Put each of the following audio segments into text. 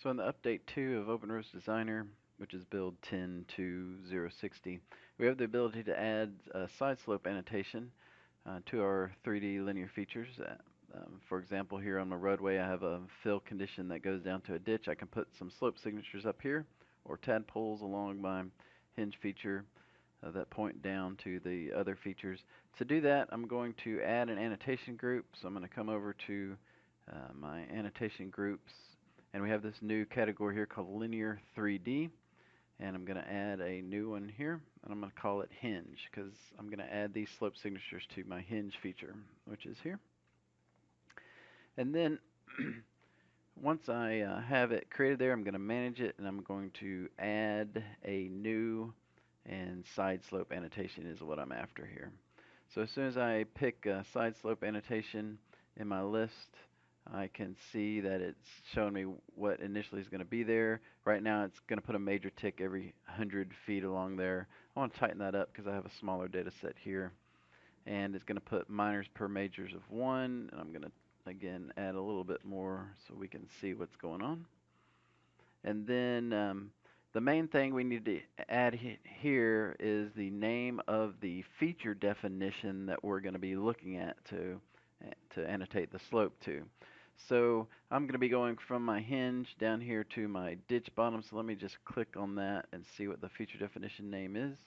So in the update 2 of OpenRoast Designer, which is build 10.2.060, we have the ability to add a side slope annotation to our 3D linear features. For example, here on my roadway, I have a fill condition that goes down to a ditch. I can put some slope signatures up here, or tadpoles along my hinge feature that point down to the other features. To do that, I'm going to add an annotation group. So I'm going to come over to my annotation groups, and we have this new category here called Linear 3D, and I'm going to add a new one here, and I'm going to call it Hinge, because I'm going to add these slope signatures to my hinge feature, which is here. And then once I have it created there, I'm going to manage it, and I'm going to add a new and side slope annotation is what I'm after here. So as soon as I pick a side slope annotation in my list, I can see that it's showing me what initially is going to be there. Right now it's going to put a major tick every 100 feet along there. I want to tighten that up because I have a smaller data set here. And it's going to put minors per majors of 1. And I'm going to, again, add a little bit more so we can see what's going on. And then the main thing we need to add here is the name of the feature definition that we're going to be looking at to annotate the slope to. So I'm going to be going from my hinge down here to my ditch bottom. So let me just click on that and see what the feature definition name is.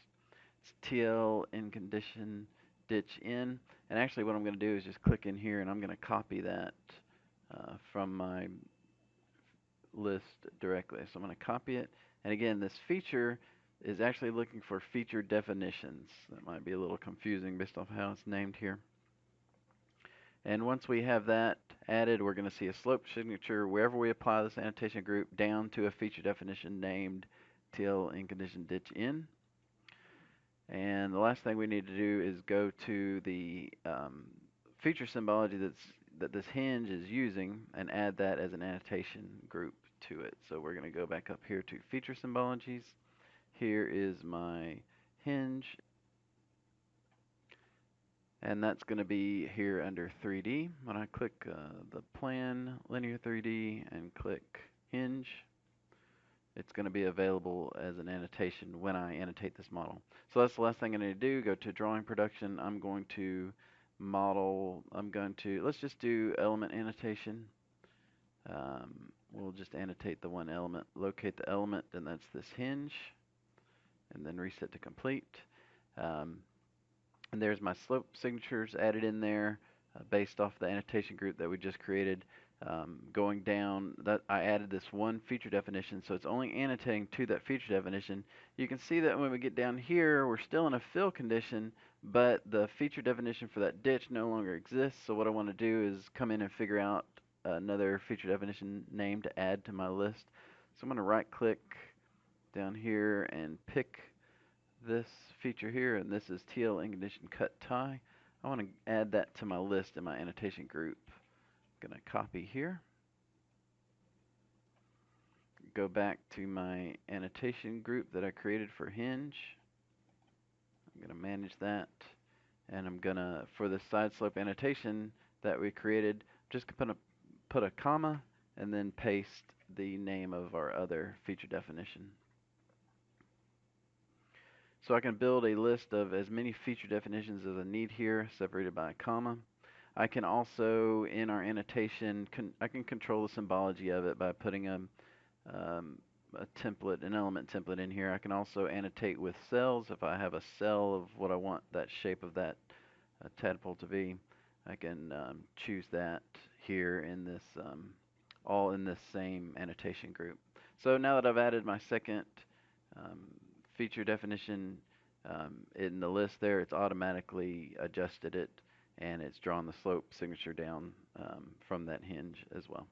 It's TL in condition ditch in. And actually what I'm going to do is just click in here and I'm going to copy that from my list directly. So I'm going to copy it. And again, this feature is actually looking for feature definitions. That might be a little confusing based off how it's named here. And once we have that added, we're going to see a slope signature wherever we apply this annotation group down to a feature definition named till in condition ditch in. And the last thing we need to do is go to the feature symbology that this hinge is using and add that as an annotation group to it. So we're going to go back up here to feature symbologies. Here is my hinge, and that's going to be here under 3D. When I click the plan, linear 3D, and click hinge, it's going to be available as an annotation when I annotate this model. So that's the last thing I need to do. Go to drawing production. I'm going to let's just do element annotation. We'll just annotate the one element, locate the element, and that's this hinge, and then reset to complete. Um, and there's my slope signatures added in there based off the annotation group that we just created. Going down, that I added this one feature definition, so it's only annotating to that feature definition. You can see that when we get down here, we're still in a fill condition, but the feature definition for that ditch no longer exists. So what I want to do is come in and figure out another feature definition name to add to my list. So I'm going to right click down here and pick this feature here, and this is TL in condition cut tie. I want to add that to my list in my annotation group. I'm going to copy here, go back to my annotation group that I created for hinge. I'm going to manage that, and I'm going to, for the side slope annotation that we created, just put a comma and then paste the name of our other feature definition. So I can build a list of as many feature definitions as I need here, separated by a comma. I can also, in our annotation, I can control the symbology of it by putting a template, an element template in here. I can also annotate with cells. If I have a cell of what I want that shape of that tadpole to be, I can choose that here in this, all in this same annotation group. So now that I've added my second um, feature definition in the list there, it's automatically adjusted it, and it's drawn the slope signature down from that hinge as well.